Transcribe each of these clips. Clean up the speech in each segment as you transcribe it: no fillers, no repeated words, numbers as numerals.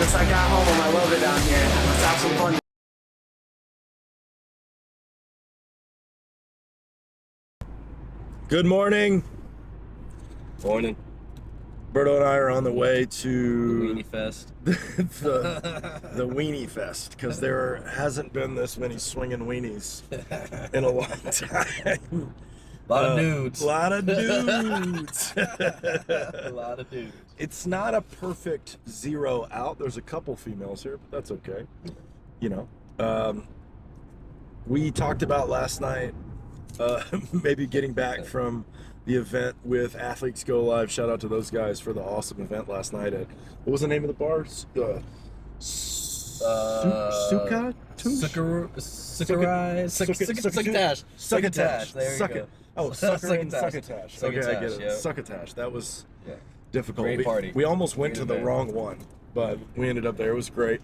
Just like at home, I love it down here. Let's have some fun. Good morning. Morning. Berto and I are on the way to Weenie Fest. the Weenie Fest, because there hasn't been this many swinging weenies in a long time. A lot of dudes. A lot of dudes. A lot of dudes. It's not a perfect zero out. There's a couple females here, but that's okay. You know, we talked about last night maybe getting back from the event with Athletes Go Live. Shout out to those guys for the awesome event last night at, what was the name of the bar? Succotash. There you go. Oh, Succotash. Okay, I get it. Yeah. Succotash. That was difficult. Great party. We almost went to the wrong one, but we ended up there. It was great.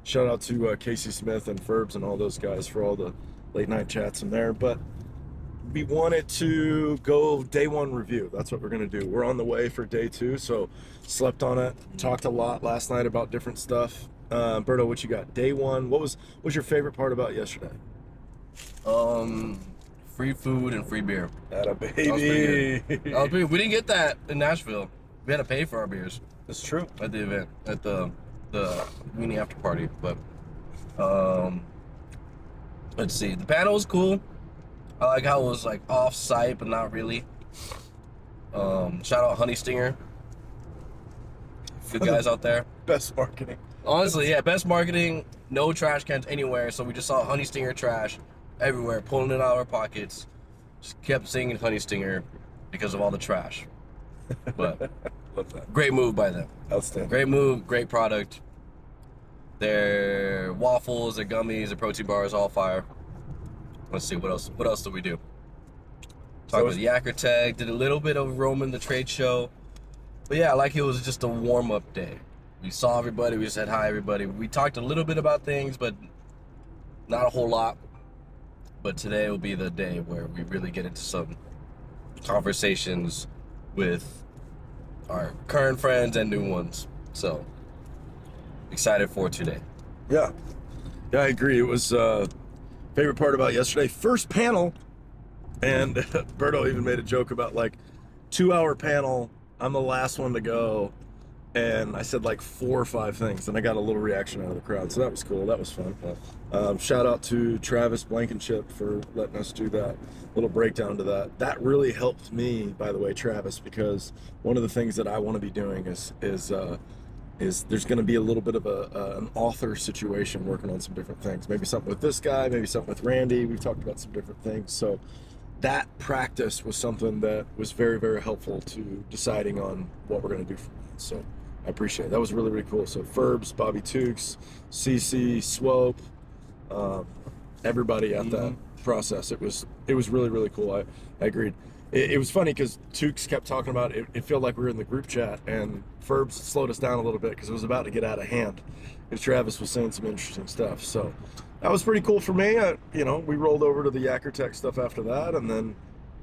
Shout out to Casey Smith and Ferbs and all those guys for all the late night chats in there. But we wanted to go day one review. That's what we're going to do. We're on the way for day two, so slept on it. Talked a lot last night about different stuff. Berto, what you got? Day one. What was your favorite part about yesterday? Free food and free beer. Atta baby. That was pretty good. That was pretty good. We didn't get that in Nashville. We had to pay for our beers That's true. at the event, at the weenie after party. But let's see. The panel was cool. I like how it was like off site, but not really. Shout out Honey Stinger. Good guys out there. Best marketing. Honestly, yeah, best marketing. No trash cans anywhere, so we just saw Honey Stinger trash everywhere, pulling it out of our pockets. Just kept singing Honey Stinger because of all the trash. But Love that. great move by them. Outstanding. Great move, great product. Their waffles, their gummies, their protein bars, all fire. Let's see, what else? What else did we do? Talked with Yacker Tag, did a little bit of roaming the trade show. But yeah, like it was just a warm-up day. We saw everybody, we said hi everybody. We talked a little bit about things, but not a whole lot. But today will be the day where we really get into some conversations with our current friends and new ones. So, excited for today. Yeah, I agree. It was favorite part about yesterday. First panel, and Berto even made a joke about like 2-hour panel. I'm the last one to go, and I said like 4 or 5 things, and I got a little reaction out of the crowd, so that was cool. That was fun. Shout out to Travis Blankenship for letting us do that little breakdown to that. That really helped me, by the way, Travis, because one of the things that I want to be doing is there's going to be a little bit of an author situation, working on some different things. Maybe something with this guy, maybe something with Randy. We've talked about some different things. So that practice was something that was very, very helpful to deciding on what we're going to do from that. So I appreciate it. That was really, really cool. So Ferbs, Bobby Tukes, CC, Swope, everybody at that process. It was really, really cool. I agreed. It was funny because Tukes kept talking about it. It felt like we were in the group chat, and Ferbs slowed us down a little bit because it was about to get out of hand. Because Travis was saying some interesting stuff. So that was pretty cool for me. We rolled over to the Yacker Tech stuff after that, and then,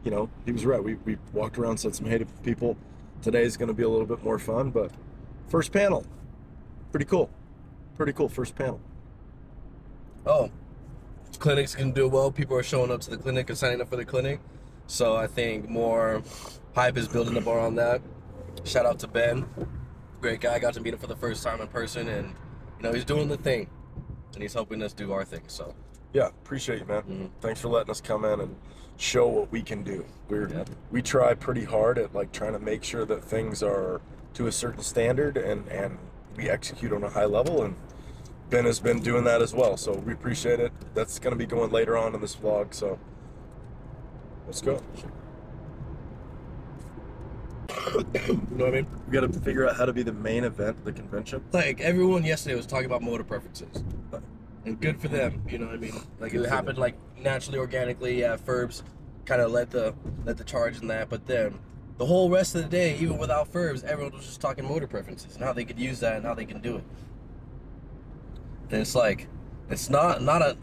he was right. We walked around, said some hey to people. Today's going to be a little bit more fun, but first panel, pretty cool. Pretty cool first panel. Oh, clinics can do well. People are showing up to the clinic and signing up for the clinic. So I think more hype is building up around that. Shout out to Ben. Great guy. Got to meet him for the first time in person, and he's doing the thing, and he's helping us do our thing. So yeah, appreciate you, man. Thanks for letting us come in and show what we can do. We try pretty hard at like trying to make sure that things are to a certain standard, and we execute on a high level, and Ben has been doing that as well. So we appreciate it. That's going to be going later on in this vlog. So let's go. You know what I mean? We got to figure out how to be the main event of the convention. Like everyone yesterday was talking about motor preferences, and good for them. You know what I mean? Like it happened like naturally, organically. Yeah, Ferbs kind of led the charge in that, but then the whole rest of the day, even without Ferbs, everyone was just talking motor preferences and how they could use that and how they can do it. And it's like, it's not a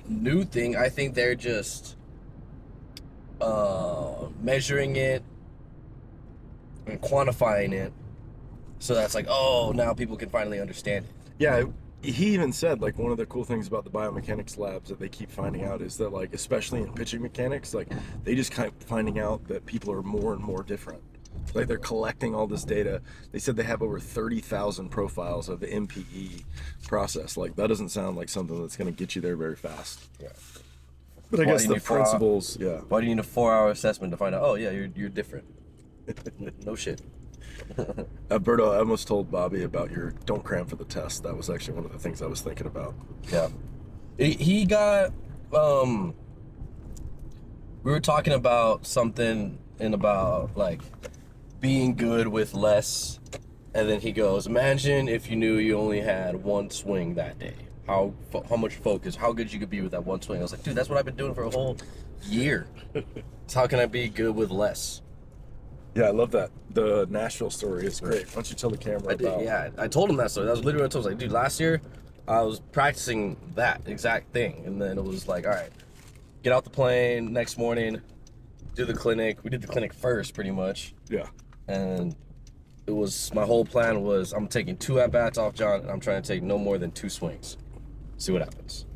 new thing. I think they're just measuring it and quantifying it So that's like, oh, now people can finally understand it. Yeah, he even said, like, one of the cool things about the biomechanics labs that they keep finding out is that, like, especially in pitching mechanics, like, they just keep finding out that people are more and more different. Like, they're collecting all this data. They said they have over 30,000 profiles of the MPE process. Like, that doesn't sound like something that's going to get you there very fast. Yeah. But I guess the principles, yeah. Why do you need a 4-hour assessment to find out, oh, yeah, you're different? No shit. Alberto, I almost told Bobby about your don't cram for the test. That was actually one of the things I was thinking about. Yeah. He got, we were talking about something about, like, being good with less, and then he goes, imagine if you knew you only had one swing that day. How much focus, how good you could be with that one swing. I was like, dude, that's what I've been doing for a whole year. So how can I be good with less? Yeah, I love that. The Nashville story is great. Why don't you tell the camera about... Yeah, I told him that story. That was literally what I told him. I was like, dude, last year I was practicing that exact thing. And then it was like, all right, get out the plane next morning, do the clinic. We did the clinic first, pretty much. Yeah. And it was, my whole plan was, I'm taking 2 at-bats off John, and I'm trying to take no more than 2 swings. See what happens.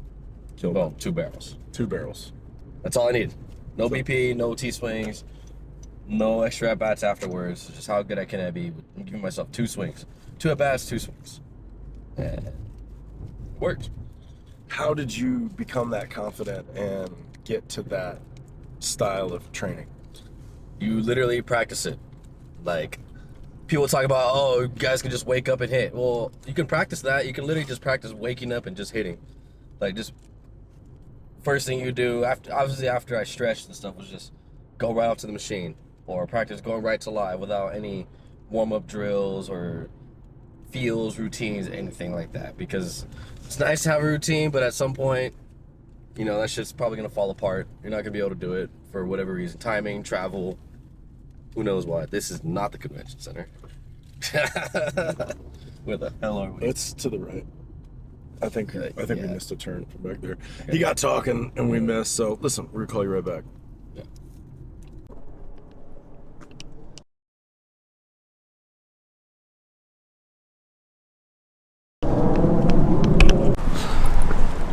Boom, 2 barrels. 2 barrels. That's all I need. No BP, no T-swings. No extra at-bats afterwards. Just how good can I be with giving myself 2 swings. 2 at-bats, 2 swings. And it worked. How did you become that confident and get to that style of training? You literally practice it. Like, people talk about, oh, you guys can just wake up and hit. Well, you can practice that. You can literally just practice waking up and just hitting. Like, just first thing you do, obviously after I stretched and stuff, was just go right off to the machine. Or practice going right to live without any warm-up drills or feels, routines, anything like that. Because it's nice to have a routine, but at some point, you know, that shit's probably going to fall apart. You're not going to be able to do it for whatever reason. Timing, travel, who knows what. This is not the convention center. Where the hell are we? It's to the right. I think we missed a turn from back there. Okay. He got talking and we missed. So listen, we're going to call you right back. Yeah.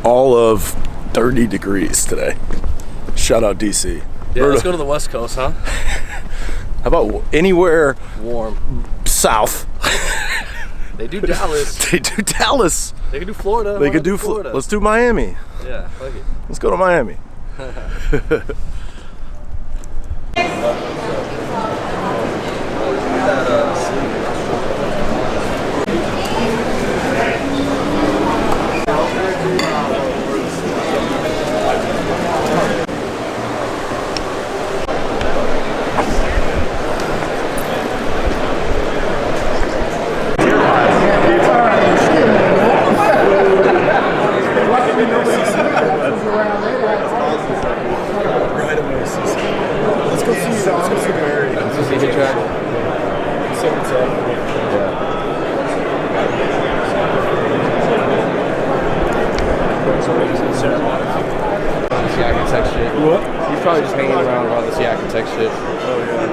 All of 30 degrees today. Shout out DC. Yeah, let's go to the West Coast, huh? How about anywhere warm south? They do Dallas. They do Dallas. They could do Florida. They could do Florida. Let's do Miami. Yeah, fuck it. Let's go to Miami. He's probably just hanging around with all this yak and tech shit. Oh, yeah.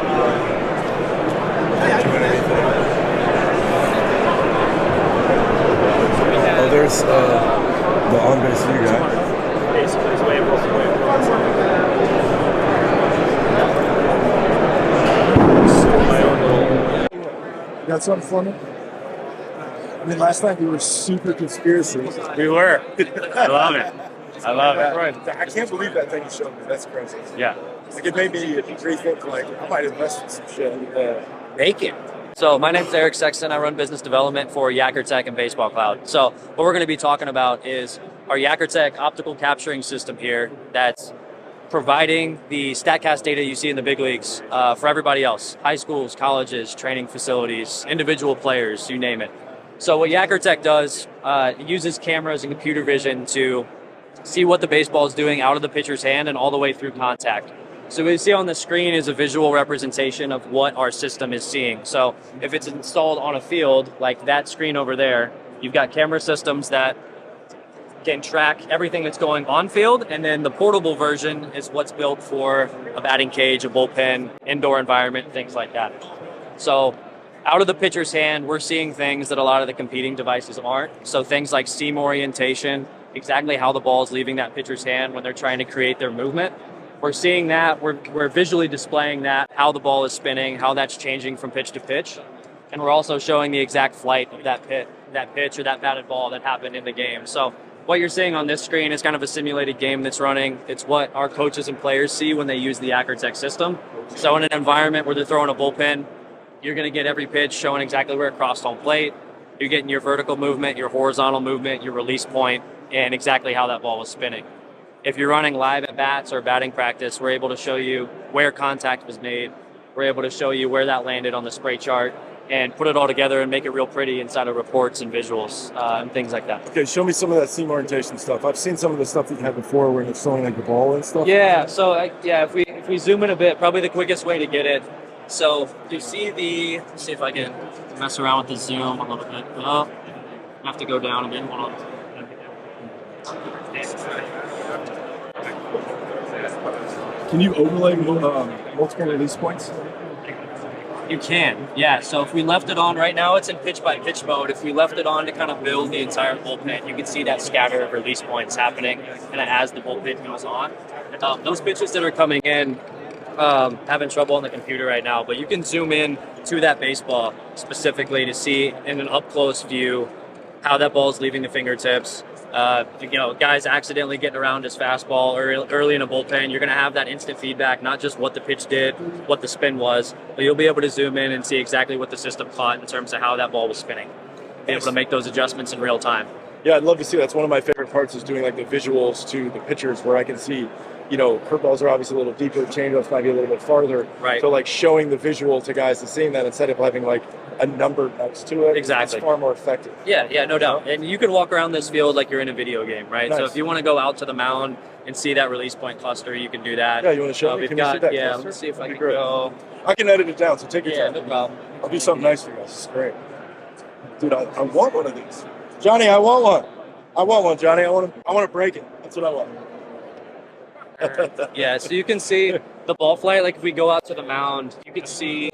Oh, there's the on-base view guy. Basically, his way of Got something for me? I mean, last night we were super conspiracy. We were. I love it. I love it. Right. I can't believe that thing you showed me. That's crazy. Yeah. Like, it made me rethink, like, I might invest in some shit. Make it. So my name's Eric Sexton. I run business development for YakerTech and Baseball Cloud. So what we're going to be talking about is our YakerTech optical capturing system here that's providing the StatCast data you see in the big leagues for everybody else. High schools, colleges, training facilities, individual players, you name it. So what YakerTech does, it uses cameras and computer vision to see what the baseball is doing out of the pitcher's hand and all the way through contact. So what you see on the screen is a visual representation of what our system is seeing. So if it's installed on a field, like that screen over there, you've got camera systems that can track everything that's going on field, and then the portable version is what's built for a batting cage, a bullpen, indoor environment, things like that. So out of the pitcher's hand, we're seeing things that a lot of the competing devices aren't. So things like seam orientation, exactly how the ball is leaving that pitcher's hand when they're trying to create their movement. We're seeing that, we're visually displaying that, how the ball is spinning, how that's changing from pitch to pitch. And we're also showing the exact flight of that pitch or that batted ball that happened in the game. So what you're seeing on this screen is kind of a simulated game that's running. It's what our coaches and players see when they use the ACRTech system. So in an environment where they're throwing a bullpen, you're going to get every pitch showing exactly where it crossed home plate. You're getting your vertical movement, your horizontal movement, your release point, and exactly how that ball was spinning. If you're running live at bats or batting practice, we're able to show you where contact was made. We're able to show you where that landed on the spray chart and put it all together and make it real pretty inside of reports and visuals and things like that. Okay, show me some of that seam orientation stuff. I've seen some of the stuff that you had before where you're throwing like the ball and stuff. Yeah, so if we zoom in a bit, probably the quickest way to get it. So you see let's see if I can mess around with the zoom a little bit. Oh, I have to go down a bit. Hold on. Can you overlay multiple release points? You can, yeah. So if we left it on right now, it's in pitch by pitch mode. If we left it on to kind of build the entire bullpen, you can see that scatter of release points happening and as the bullpen goes on. Those pitches that are coming in, having trouble on the computer right now, but you can zoom in to that baseball specifically to see in an up close view how that ball is leaving the fingertips. Guys accidentally getting around his fastball early in a bullpen, you're going to have that instant feedback, not just what the pitch did, what the spin was, but you'll be able to zoom in and see exactly what the system caught in terms of how that ball was spinning. Be able to make those adjustments in real time. Yeah, I'd love to see that. That's one of my favorite parts is doing like the visuals to the pitchers where I can see, curveballs are obviously a little deeper, changeups might be a little bit farther. Right. So like showing the visual to guys and seeing that instead of having like a number next to it. Exactly. It's far more effective. Yeah, no doubt. And you can walk around this field like you're in a video game, right? Nice. So if you want to go out to the mound and see that release point cluster, you can do that. Yeah, you want to show me? We've Can you see got, that yeah, cluster? let's see if I That'd can be great. go. I can edit it down, so take your Yeah, time. no problem. I'll do something nice for you guys. It's great. Dude, I want one of these. Johnny, I want one. I want one, Johnny. I want to break it. That's what I want. Yeah, so you can see the ball flight. Like if we go out to the mound, you can see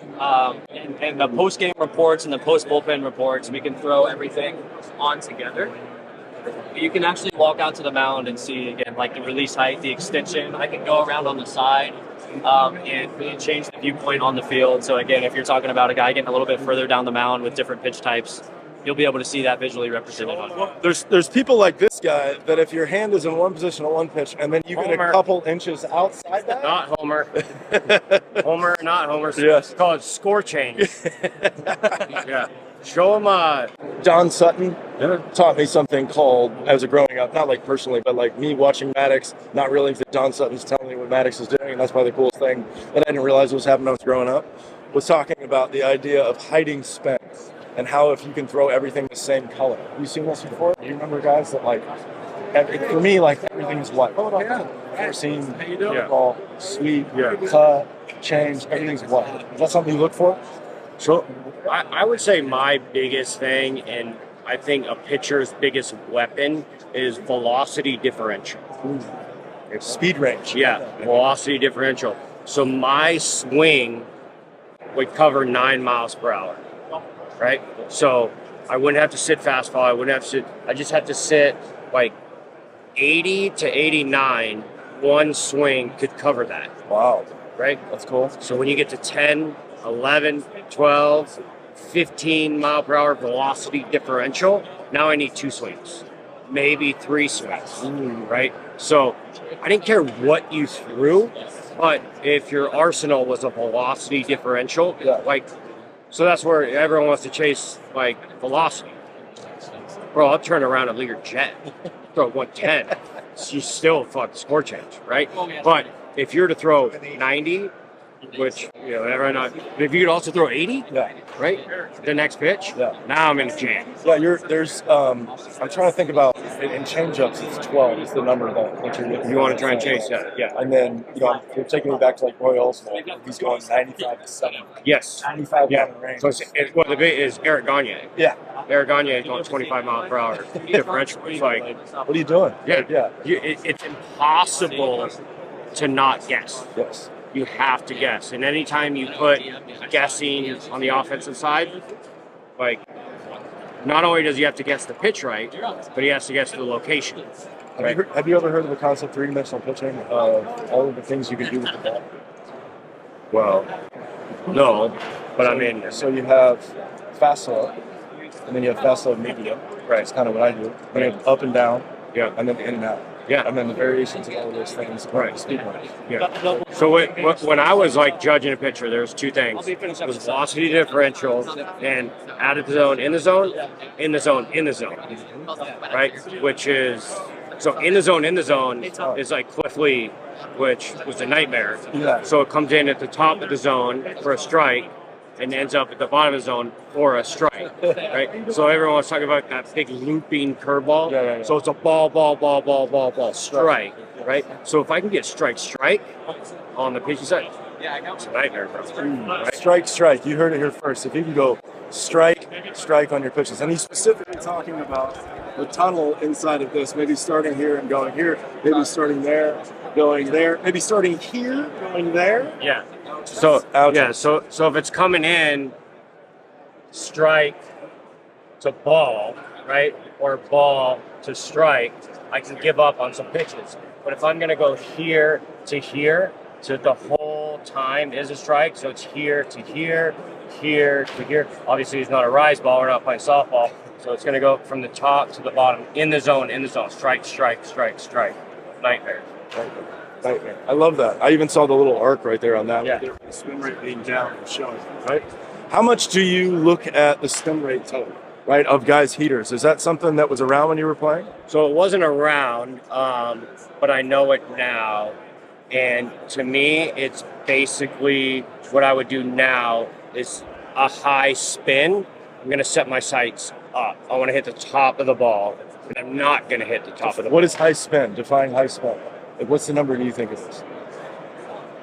in the post-game reports and the post-bullpen reports, we can throw everything on together. You can actually walk out to the mound and see, again, like the release height, the extension. I can go around on the side and change the viewpoint on the field. So again, if you're talking about a guy getting a little bit further down the mound with different pitch types, you'll be able to see that visually represented on it. There's people like this guy that if your hand is in one position at one pitch and then you get a couple inches outside that. Not Homer. Homer, not Homer. Yes. It's called score change. Yeah. Show him Don Sutton taught me something called, as I was growing up, not like personally, but like me watching Maddox, not realizing that Don Sutton's telling me what Maddox is doing, and that's probably the coolest thing that I didn't realize was happening when I was growing up, was talking about the idea of hiding spin and how if you can throw everything the same color. Have you seen this before? Do you remember guys that like, for me, like everything is white. I've seen ball, sweep, cut, change, everything's white. Is that something you look for? So I would say my biggest thing, and I think a pitcher's biggest weapon, is velocity differential. Speed range. Yeah, velocity differential. So my swing would cover 9 miles per hour, right? So I wouldn't have to sit fastball. I just have to sit like 80 to 89. One swing could cover that. Wow. Right? That's cool. So when you get to 10, 11, 12, 15 mile per hour velocity differential, now I need 2 swings, maybe 3 swings, right? So I didn't care what you threw, but if your arsenal was a velocity differential, so that's where everyone wants to chase like velocity. Bro, I'll turn around and leave your jet, throw 110. You still fuck the score change, right? But if you're to throw 90, which, right now, if you could also throw 80, right? The next pitch, now I'm in a jam. Yeah, there's, I'm trying to think about, in change-ups, it's 12 is the number that you're looking You want to try and chase that, yeah. And then, you're taking me back to like Roy Olsen. He's going 95 to 7. Yes. 95 down the range. So the big is Eric Gagne. Yeah. Eric Gagne is going 25 miles per hour differential. It's like, what are you doing? It's impossible to not guess. Yes. you have to guess. And anytime you put guessing on the offensive side, like, not only does he have to guess the pitch right, but he has to guess the location. Right? Have you ever heard of the concept three-dimensional pitching of all of the things you can do with the ball? Well, no, but I mean, So you have fast slow, and then you have fast slow medium. Right. That's kind of what I do. Then you have up and down. Yeah. And then in and out. Yeah. And then the variations of all of those things. Right. Speed limit. Yeah. So when I was like judging a pitcher, there's two things: it was velocity differential and out of the zone, in the zone, in the zone, in the zone. Right? Which is so in the zone is like Cliff Lee, which was a nightmare. Yeah. So it comes in at the top of the zone for a strike and ends up at the bottom of the zone for a strike, right? So everyone's talking about that big looping curveball. Yeah. So it's a ball, strike, right? So if I can get strike on the pitching side, it's a nightmare, bro. Right? Strike. You heard it here first. If you can go strike on your pitches. And he's specifically talking about the tunnel inside of this, maybe starting here and going here, maybe starting there, going there, maybe starting here, going there. Yeah. So if it's coming in, strike to ball, right, or ball to strike, I can give up on some pitches. But if I'm going to go here to the whole time is a strike, so it's here to here, here to here. Obviously, it's not a rise ball. We're not playing softball, so it's going to go from the top to the bottom in the zone. Strike. Nightmare. Nightmare. I love that. I even saw the little arc right there on that. Yeah. The spin rate being down and showing, right? How much do you look at the spin rate total, right, of guys' heaters? Is that something that was around when you were playing? So it wasn't around, but I know it now. And to me, it's basically what I would do now is a high spin. I'm going to set my sights up. I want to hit the top of the ball, and I'm not going to hit the top of the ball. What is high spin? Define high spin. Like, what's the number do you think it is?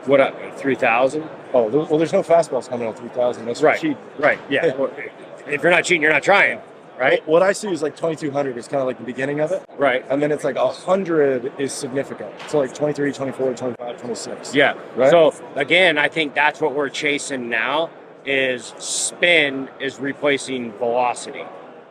What up? 3,000? Oh, well, there's no fastballs coming on 3,000. That's Right. cheap. Right. Yeah. Well, if you're not cheating, you're not trying. Right. What I see is like 2,200 is kind of like the beginning of it. Right. And then it's like 100 is significant. So like 23, 24, 25, 26. Yeah. Right? So again, I think that's what we're chasing now is spin is replacing velocity,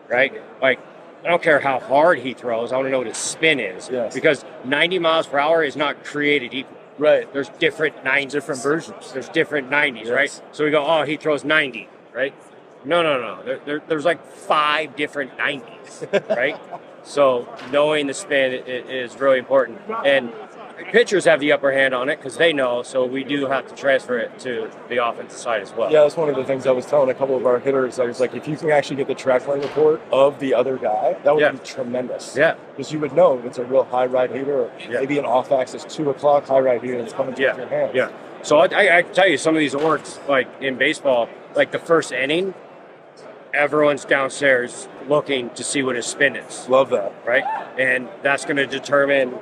right? Like, I don't care how hard he throws. I want to know what his spin is. Yes. Because 90 miles per hour is not created equal. Right. There's different 90s. Different versions. There's different 90s, Yes. right? So we go, oh, he throws 90, right? No. There's like 5 different 90s, right? So knowing the spin is really important. And pitchers have the upper hand on it because they know, so we do have to transfer it to the offensive side as well. Yeah, that's one of the things I was telling a couple of our hitters. I was like, if you can actually get the track line report of the other guy, that would be tremendous. Yeah. Because you would know if it's a real high right heater or maybe an off axis 2 o'clock high right heater that's coming towards your hands. Yeah. So I can tell you some of these orcs, like in baseball, like the first inning, everyone's downstairs looking to see what his spin is. Love that. Right? And that's going to determine,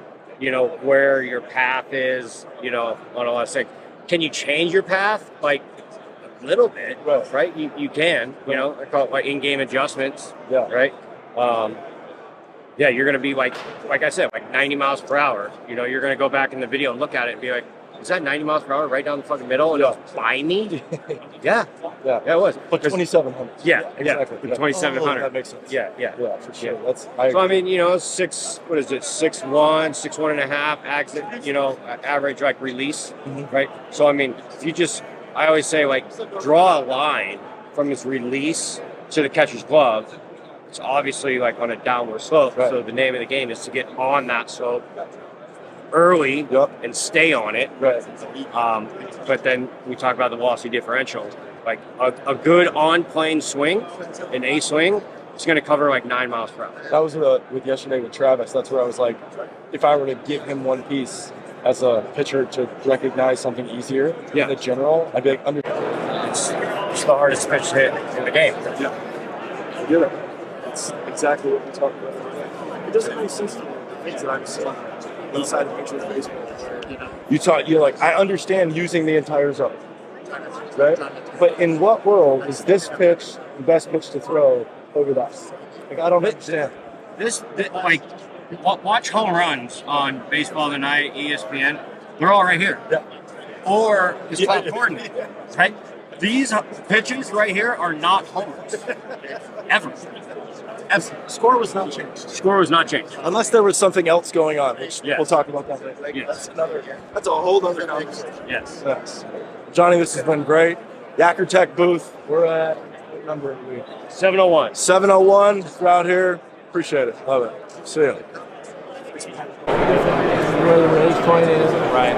where your path is, on a lot of things. Can you change your path? Like, a little bit, right? You can, I call it like in-game adjustments, right? You're going to be like I said, like 90 miles per hour. You're going to go back in the video and look at it and be like, is that 90 miles per hour right down the fucking middle? And it was by me? Yeah, it was. But 2,700. Yeah, exactly. 2,700. That makes sense. Yeah, for sure. Yeah. So I mean, 6'1", 6'1.5", average like release, right? So I mean, I always say like draw a line from his release to the catcher's glove. It's obviously like on a downward slope. Right. So the name of the game is to get on that slope early and stay on it. Right. But then we talk about the velocity differential. Like a good on-plane swing, an A swing, it's going to cover like 9 miles per hour. That was with yesterday with Travis. That's where I was like, if I were to give him one piece as a pitcher to recognize something easier in the general, I'd be like, it's the hardest pitch to hit in the game. Yeah. I get it. That's exactly what we talked about. It doesn't make sense to me, the things that I'm seeing inside of Major League Baseball. You're like, I understand using the entire zone, right? But in what world is this pitch the best pitch to throw over that? Like, I don't understand. Watch home runs on Baseball Tonight, ESPN. They're all right here. Yeah. or his top coordinator. Right? These pitches right here are not homers. Ever. Score was not changed. Score was not changed. Unless there was something else going on, which Yes. we'll talk about that later. Like, Yes. That's a whole other conversation. Yes. Yes. Johnny, this has been great. Yacker Tech booth. We're at what number are we? 701. 701. We're out here. Appreciate it. Love it. See you. Where the release point is. Right.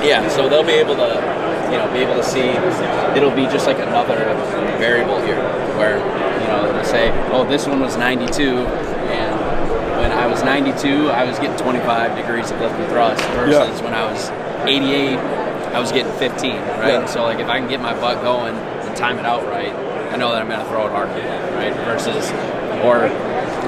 Yeah, so they'll be able to, see, it'll be just like another variable here where, they say, oh, this one was 92, and when I was 92, I was getting 25 degrees of lift and thrust versus when I was 88, I was getting 15, right? Yeah. And so, like, if I can get my butt going and time it out right, I know that I'm going to throw it hard, right? Or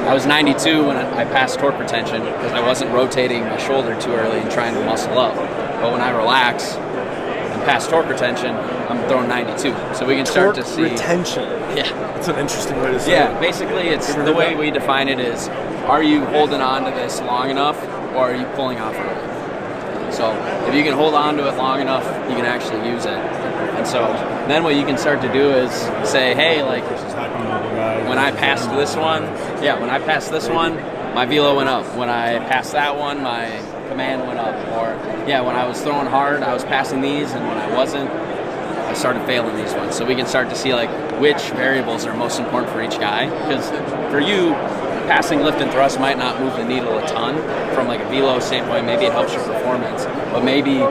I was 92 when I passed torque retention because I wasn't rotating my shoulder too early and trying to muscle up. But when I relax and pass torque retention, I'm throwing 92. So we can start to see retention. Yeah, That's an interesting way to say it. yeah. Basically, it's the way we define it is: are you holding on to this long enough, or are you pulling off early? So if you can hold on to it long enough, you can actually use it. And so then what you can start to do is say, hey, like when I passed this one, my velo went up. When I passed that one, my command went up. Or when I was throwing hard, I was passing these, and when I wasn't, I started failing these ones. So we can start to see like which variables are most important for each guy. Because for you, passing lift and thrust might not move the needle a ton from like a velo standpoint. Maybe it helps your performance, but maybe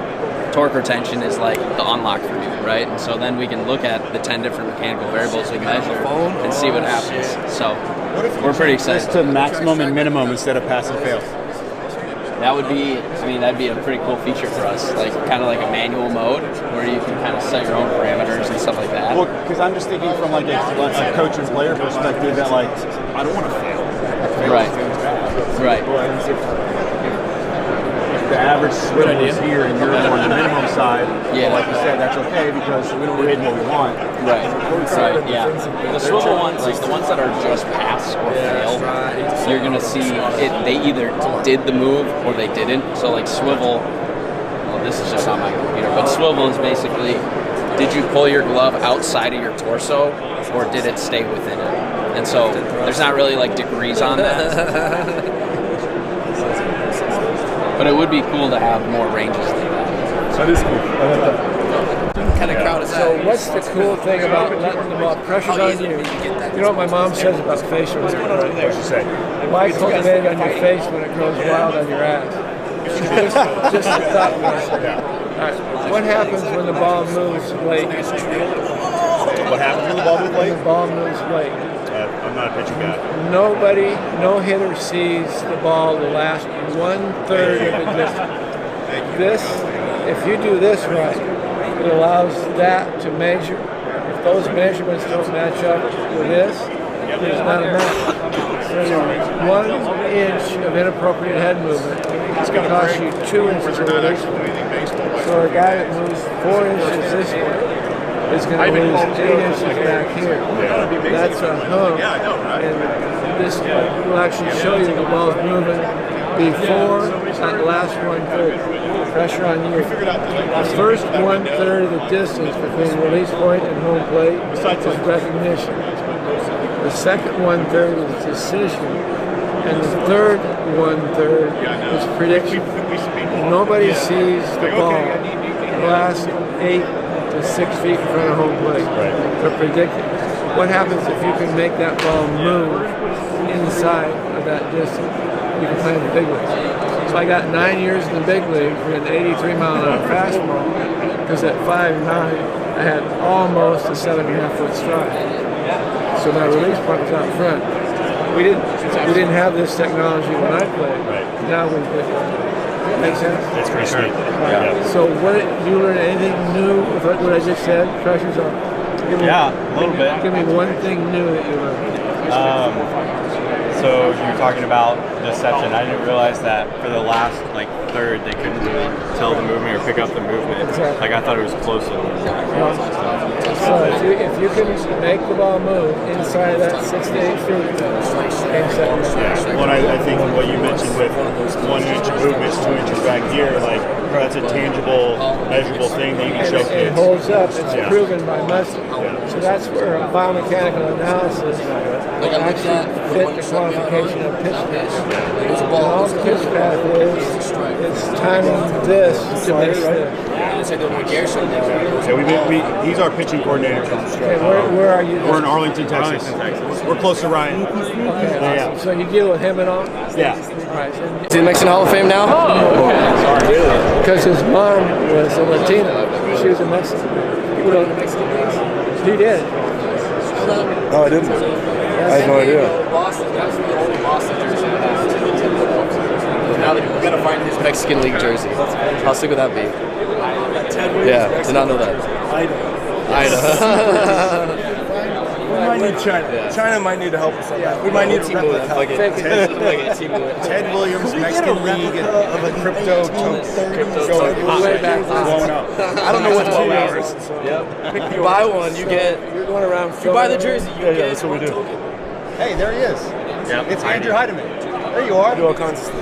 torque retention is like the unlock for you, right? And so then we can look at the 10 different mechanical variables we can measure and see what happens. So we're pretty excited. To maximum and minimum instead of pass and fail. That would be, that'd be a pretty cool feature for us, like kind of like a manual mode where you can kind of set your own parameters and stuff like that. Well, because I'm just thinking from like a coach and player perspective that like I don't want to fail. Right. If the average swivel is here and you're on the minimum side, like you said, that's okay because we don't hit what we want. Right, yeah. The swivel ones, like the ones that are just pass or fail, you're gonna see it. They either did the move or they didn't. So like swivel, well, this is just on my computer, but swivel is basically, did you pull your glove outside of your torso or did it stay within it? And so there's not really like degrees on that. But it would be cool to have more ranges like that. That is cool. What kind of crowd is that? So what's the cool thing about letting the ball pressure's on you? You know what my mom says about facial hair, right? What's she say? Why cultivate on your face when it grows wild on your ass? Just a thought process. All right. What happens when the ball moves late? What happens when the ball moves When late? the ball moves late. I'm not a pitching guy. No hitter sees the ball the last 1/3 of the distance. If you do this right, it allows that to measure. If those measurements don't match up with this, there's not a match. So 1 inch of inappropriate head movement is going to cost you 2 inches of release. So a guy that moves 4 inches this way is going to lose 8 inches back here. That's a hump. And this will actually show you the ball's moving before that last 1/3. Pressure on you. The first 1/3 of the distance between release point and home plate is recognition. The second 1/3 is decision. And the third 1/3 is prediction. Nobody sees the ball the last 8 to 6 feet in front of home plate to predict it. What happens if you can make that ball move inside of that distance? You can play in the big leagues. So I got 9 years in the big leagues with an 83-mile-an-hour fastball because at 5'9", I had almost a 7.5-foot stride. So my release point was out front. We didn't have this technology when I played. Now we do. Make sense? That's pretty sweet. So what you learn anything new with what I just said? Pressure's on. A little bit. Give me one thing new that you learned. So you were talking about deception. I didn't realize that for the last third they couldn't really tell the movement or pick up the movement. Exactly. Like I thought it was close to them. So if you can make the ball move inside of that 6 to 8 feet, game, set, and match. Yeah. Well, I think what you mentioned with 1 inch movements, 2 inches back here, like that's a tangible, measurable thing that you can show It kids. holds up. It's proven by muscle. So that's where a biomechanical analysis will actually fit the qualification of pitch path. And all pitch path is timing this to miss this. Yeah, he's our pitching coordinator. Okay, where are you? We're in Arlington, Texas. We're close to Ryan. Okay, Yeah. awesome. So you deal with him and all? Yeah. All right. Is he in the Mexican Hall of Fame now? Because his mom was a Latina. She was a Mexican. He did. No, I didn't. I had no idea. That's the only Boston jersey I have. Now that we're gonna find his Mexican League jersey. How sick would that be? Yeah, did not know that. Ida. We might need China. Yeah. China might need to help us on that. We might need to replicate Ted Williams, Mexican League of a crypto token. Way back. Blowing up. I don't know what 2 hours. Yep. You buy one, you get. You're going around. You buy the jersey, you get. that's what we do. Hey, there he is. Yep. It's Andrew Heidemann. There you are. Do all kinds of stuff.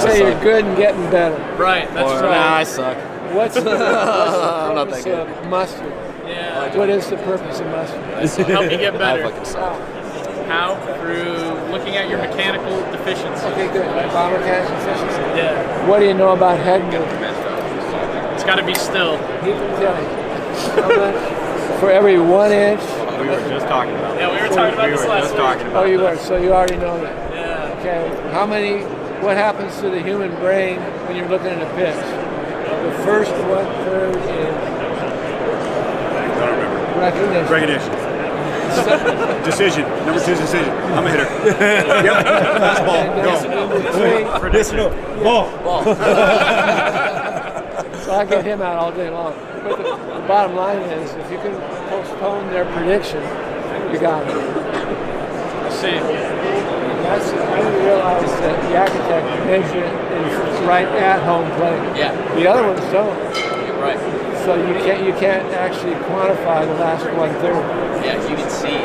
Say you're good and getting better. Right, that's Nah, I suck. What's the I'm not purpose that of mustard? Yeah. What is the purpose of mustard? Help you get I better. fucking suck. How? Through looking at your mechanical deficiency. Okay, good. Biomechanical efficiency. Yeah. What do you know about head movement? It's got to be still. He can tell you. How much? For every 1 inch. We were just talking about Yeah, we were talking about this last week. Oh, you were. So you already know that. Yeah. Okay. How many? What happens to the human brain when you're looking at a pitch? The first 1/3 is recognition. Decision. Number 2 is decision. I'm a hitter. Yep. Fastball. Go. Go. Ball. So I get him out all day long. But the bottom line is, if you can postpone their prediction, you got it. See. That's when we realize that the architect measure is right at home plate. Yeah. The other ones don't. Right. So you can't actually quantify the last 1/3. Yeah, you can see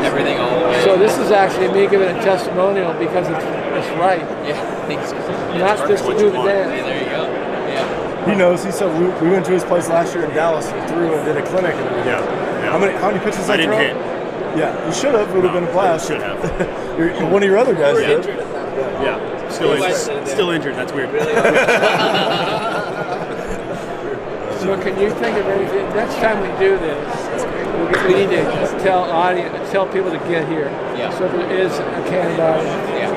everything all the way. So this is actually me giving a testimonial because it's right. Yeah. Thanks. Not just to do the Hey, dance. there you go. Yeah. He knows. He said we went to his place last year in Dallas and threw and did a clinic. Yeah. How many pitches I didn't throw? hit. Yeah, you should have. It would have been a blast. Should have. One of your other guys did. Yeah. Still injured. That's weird. So can you think of anything? Next time we do this, we need to tell people to get here. Yeah. So there is a canned audience. Yeah.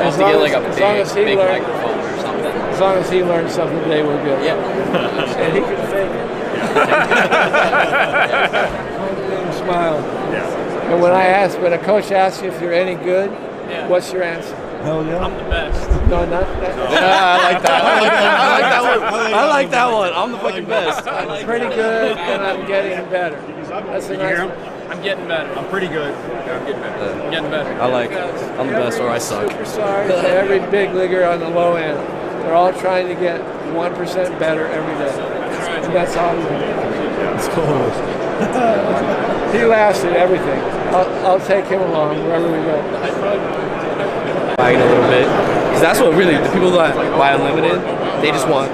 As to long get like as long as he big learned, microphone or something. as long as he learned something, they were good. Yeah. And he could fake it. Smile. Yeah. And when a coach asks you if you're any good, what's your answer? Hell yeah. I'm the best. No, not that. Yeah, I like that. I like that one. I'm the fucking best. I'm pretty good, and I'm getting better. That's a nice one. I'm getting better. I'm pretty good. Yeah, I'm getting better. I'm getting better. I like it. I'm the best or I suck. Superstars and every big leaguer on the low end, they're all trying to get 1% better every day. And that's all he does. It's cool. He laughs at everything. I'll take him along wherever we go. Buying a little bit, because that's what really the people that buy unlimited, they just want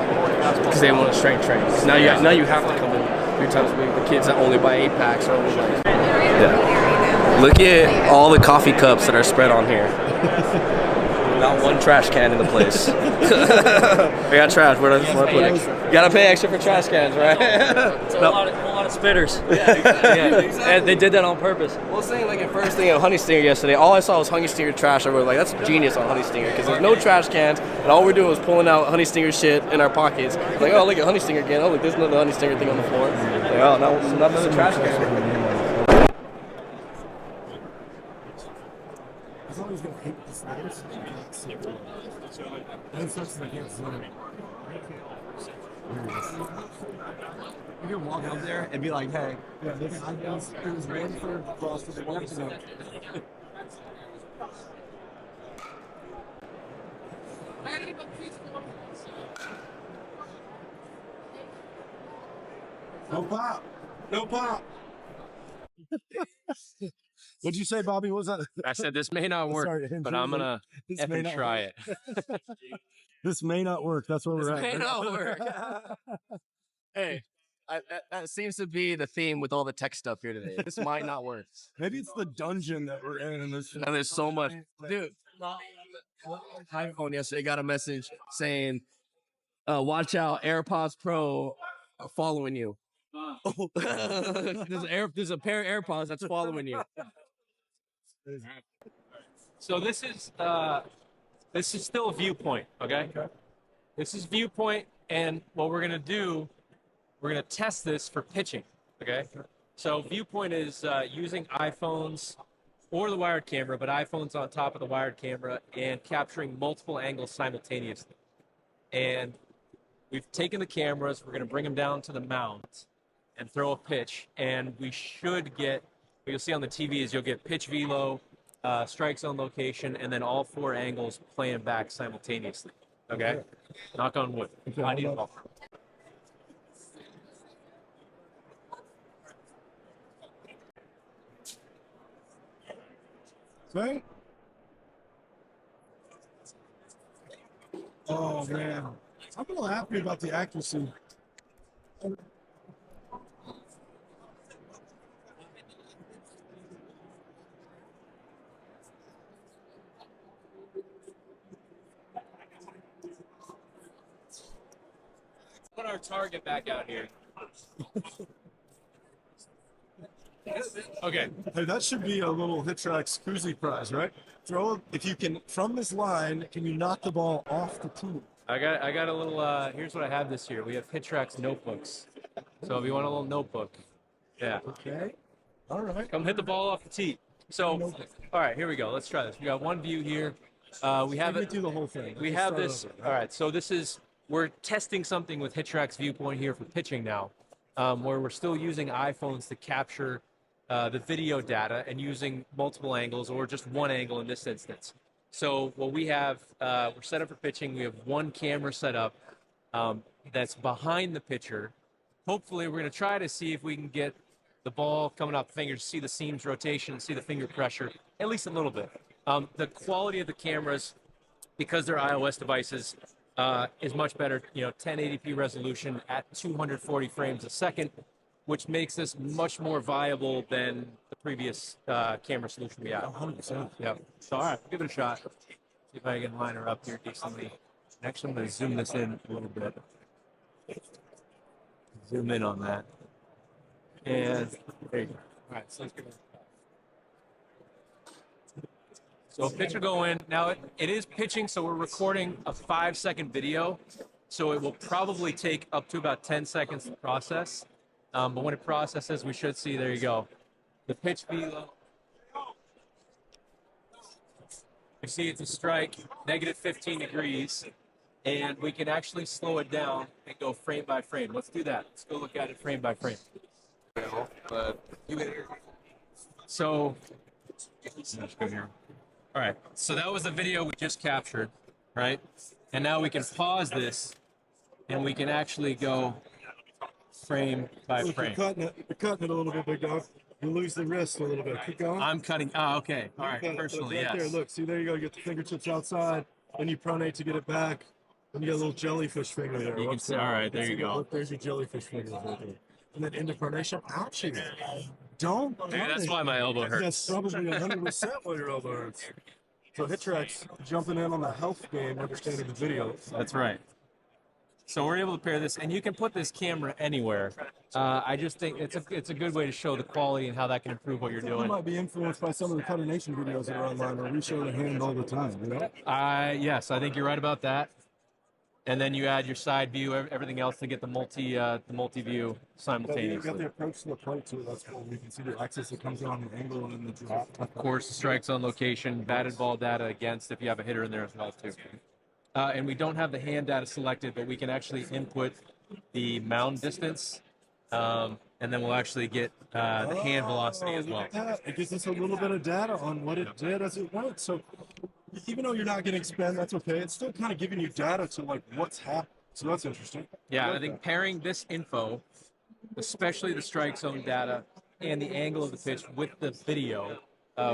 because they want a strength train. Now you have to come in 3 times a week. The kids that only buy 8 packs are only like Look at all the coffee cups that are spread on here. Not one trash can in the place. I got trash. Where do I put it? You gotta pay extra for trash cans, right? It's a whole lot of spitters. And they did that on purpose. Well, saying like at first thing of Honey Stinger yesterday, all I saw was Honey Stinger trash. I was like, that's genius on Honey Stinger because there's no trash cans, and all we're doing was pulling out Honey Stinger shit in our pockets. Like, oh, look at Honey Stinger again. Oh, look, there's another Honey Stinger thing on the floor. Like, oh, no, not another trash can. As long as you don't hate the sliders, and such that I can't see them. You can walk out there and be like, hey, yeah, this it was one for cross for the left and no pop. No pop. What'd you say, Bobby? What was that? I said this may not work, Sorry, but I'm gonna effing try it. This may not work. That's where we're at. May not work. Hey, that seems to be the theme with all the tech stuff here today. This might not work. Maybe it's the dungeon that we're in, and there's so much, dude. iPhone yesterday got a message saying, "Watch out, AirPods Pro are following you." There's a pair of AirPods that's following you. So this is still viewpoint, okay? This is viewpoint, and what we're gonna do, we're gonna test this for pitching, okay? So viewpoint is using iPhones or the wired camera, but iPhones on top of the wired camera and capturing multiple angles simultaneously. And we've taken the cameras, we're gonna bring them down to the mound and throw a pitch, and we should get, what you'll see on the TV is you'll get pitch velo, strike zone location, and then all 4 angles playing back simultaneously. Okay? Knock on wood. I need a ball. Right? Oh man, I'm a little happy about the accuracy. Put our target back out here. Okay. Hey, that should be a little HitTrax koozie prize, right? Throw, if you can, from this line, can you knock the ball off the tee? I got a little, here's what I have this year. We have HitTrax notebooks. So if you want a little notebook, yeah. Okay. All right. Come hit the ball off the tee. So, all right, here we go. Let's try this. We got one view here. We have it. Do the whole thing. We have this. All right. So this is, we're testing something with HitTrax viewpoint here for pitching now, where we're still using iPhones to capture the video data and using multiple angles or just one angle in this instance. So what we have, we're set up for pitching. We have one camera set up that's behind the pitcher. Hopefully, we're going to try to see if we can get the ball coming off the fingers, see the seams rotation, see the finger pressure, at least a little bit. The quality of the cameras, because they're iOS devices, is much better. 1080p resolution at 240 frames a second, which makes this much more viable than the previous camera solution we had. 100%. Yep. So, all right, give it a shot. See if I can line her up here decently. Actually, I'm going to zoom this in a little bit. Zoom in on that. And there you go. All right, so let's give it a shot. So pitch will go in. Now, it is pitching, so we're recording a 5-second video. So it will probably take up to about 10 seconds to process. But when it processes, we should see, there you go, the pitch velo. You see it's a strike, negative 15 degrees, and we can actually slow it down and go frame by frame. Let's do that. Let's go look at it frame by frame. So, let's go here. All right, so that was the video we just captured, right? And now we can pause this, and we can actually go frame by frame. You're cutting it a little bit, big dog. You lose the wrist a little bit. Keep going. I'm cutting. Okay. All right. Personally, right yes. there. Look, see, there you go. You get the fingertips outside, then you pronate to get it back, and you get a little jellyfish finger there. You can see. All right. There you go. Look, there's your jellyfish finger right there. And then into pronation. Ouchie. Don't. Dude, that's why my elbow hurts. That's probably 100% why your elbow hurts. So HitTrax jumping in on the health game, understanding the video. That's right. So we're able to pair this, and you can put this camera anywhere. I just think it's a good way to show the quality and how that can improve what you're doing. You might be influenced by some of the Cutternation videos that are online where we show the hand all the time, you know? Yes, I think you're right about that. And then you add your side view, everything else to get the multi-view simultaneously. You've got the approach to the plate too. That's cool. You can see the axis that comes on the angle and then the drop. Of course, the strike zone location, batted ball data against if you have a hitter in there as well too. And we don't have the hand data selected, but we can actually input the mound distance, and then we'll actually get the hand velocity as well. It gives us a little bit of data on what it did as it went. So even though you're not getting spin, that's okay. It's still kind of giving you data to like what's happening. So that's interesting. Yeah, I think pairing this info, especially the strike zone data and the angle of the pitch with the video,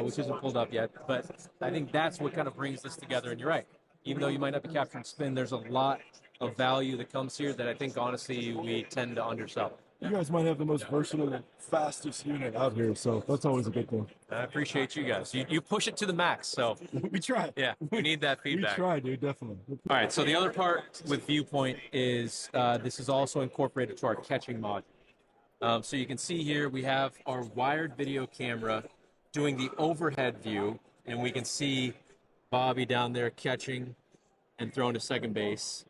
which isn't pulled up yet. But I think that's what kind of brings this together. And you're right. Even though you might not be capturing spin, there's a lot of value that comes here that I think, honestly, we tend to undersell. You guys might have the most versatile and fastest unit out here, so that's always a good thing. I appreciate you guys. You push it to the max, so. We try. Yeah, we need that feedback. We try, dude, definitely. All right, so the other part with Viewpoint is this is also incorporated to our catching module. So you can see here we have our wired video camera doing the overhead view, and we can see Bobby down there catching and throwing to second base.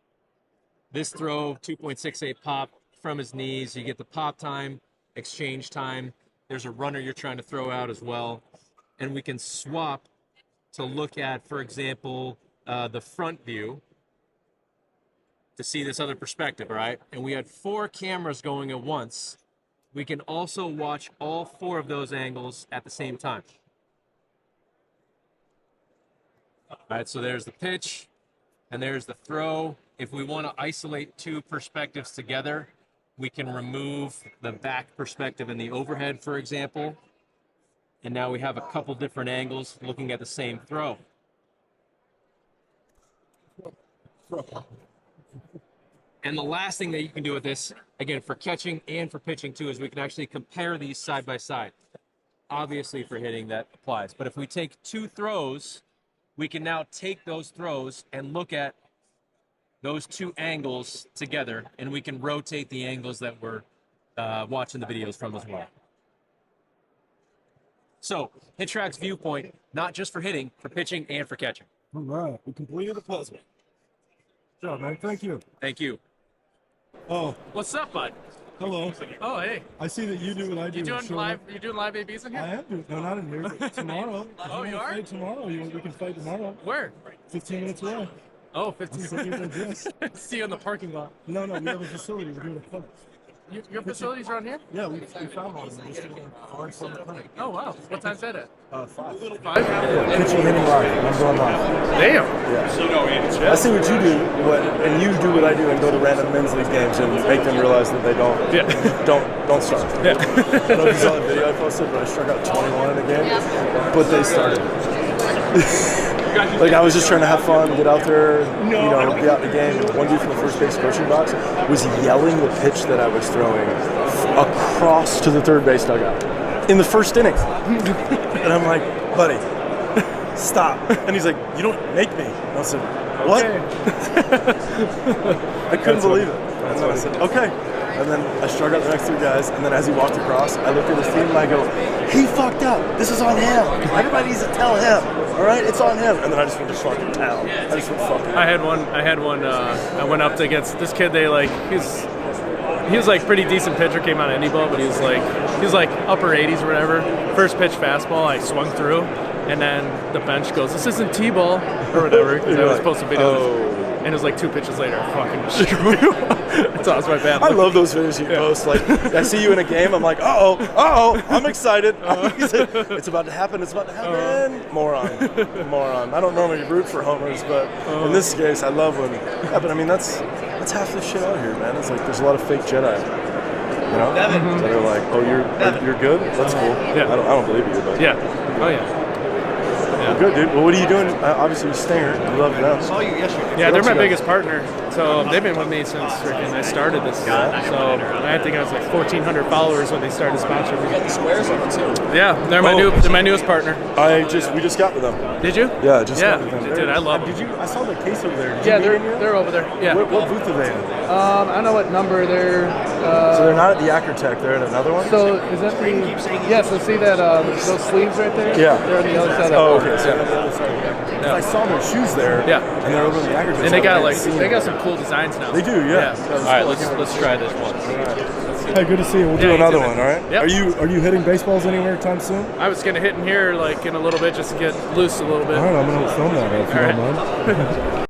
This throw, 2.68 pop from his knees. You get the pop time, exchange time. There's a runner you're trying to throw out as well. And we can swap to look at, for example, the front view to see this other perspective, right? And we had 4 cameras going at once. We can also watch all 4 of those angles at the same time. All right, so there's the pitch and there's the throw. If we want to isolate 2 perspectives together, we can remove the back perspective and the overhead, for example. And now we have a couple different angles looking at the same throw. And the last thing that you can do with this, again, for catching and for pitching too, is we can actually compare these side by side. Obviously for hitting that applies, but if we take 2 throws, we can now take those throws and look at those 2 angles together, and we can rotate the angles that we're watching the videos from as well. So, HitTrack's Viewpoint, not just for hitting, for pitching and for catching. All right, we completed the puzzle. Good job, man. Thank you. Thank you. Oh. What's up, bud? Hello. Oh, hey. I see that you do what I do. You doing live ABs in here? I am doing. No, not in here. But tomorrow. Oh, you are? Fight tomorrow. We can fight tomorrow. Where? 15 minutes away. Oh, 15 minutes. See you in the parking lot. No, we have a facility. We're doing a clinic. Your facility's around here? Yeah, we found one. We're just doing a hard summer clinic. Oh, wow. What time's that at? 5. 5? Yeah, pitching, hitting, live. I'm going live. Damn. Yeah. I see what you do, and you do what I do, and go to random men's league games and make them realize that they don't start. Yeah. I don't know if you saw the video I posted, but I struck out 21 in the game, but they started. Like, I was just trying to have fun, get out there, be out in the game. And one dude from the first base coaching box was yelling the pitch that I was throwing across to the third base dugout in the first inning. And I'm like, buddy, stop. And he's like, you don't make me. And I said, what? I couldn't believe it. And then I said, okay. And then I struck out the next 3 guys, and then as he walked across, I looked at his team and I go, he fucked up. This is on him. Everybody needs to tell him. All right, it's on him. And then I just went to fucking town. I just went fucking. I had one. I went up against this kid. He was like pretty decent pitcher. Came out of indie ball, but he was like upper 80s or whatever. First pitch fastball, I swung through, and then the bench goes, "This isn't T-ball," or whatever. Because I was supposed to video. And it was like 2 pitches later, I fucking destroy you. That's awesome, my bad. I love those videos you post. Like, I see you in a game, I'm like, I'm excited. It's about to happen. Moron. I don't normally root for homers, but in this case, I love when. Yeah, but I mean, that's half the shit out here, man. It's like there's a lot of fake Jedi. You know, that are like, you're good. That's cool. Yeah. I don't believe you, but yeah. Oh yeah. Well, good, dude. Well, what are you doing? Obviously, you're Stinger. I love them. I saw you yesterday. Yeah, they're my biggest partner. So they've been with me since I started this. So I think I was like 1,400 followers when they started sponsoring me. You got the squares on it too. Yeah, they're my newest partner. We just got with them. Did you? Yeah, just got with them. Dude, I love them. I saw the case over there. They're over there. Yeah. What booth are they in? I don't know what number they're. So they're not at the Acrotech. They're at another one. So is that the? Yeah. So see that those sleeves right there? Yeah. They're on the other side. Okay. So on the other side. Yeah. I saw their shoes there. Yeah. And they're over in the Acrotech. And they got some cool designs now. They do. Yeah. All right. Let's try this one. Hey, good to see you. We'll do another one. All right. Yep. Are you hitting baseballs anywhere anytime soon? I was gonna hit in here like in a little bit just to get loose a little bit. All right. I'm gonna film that if you don't mind.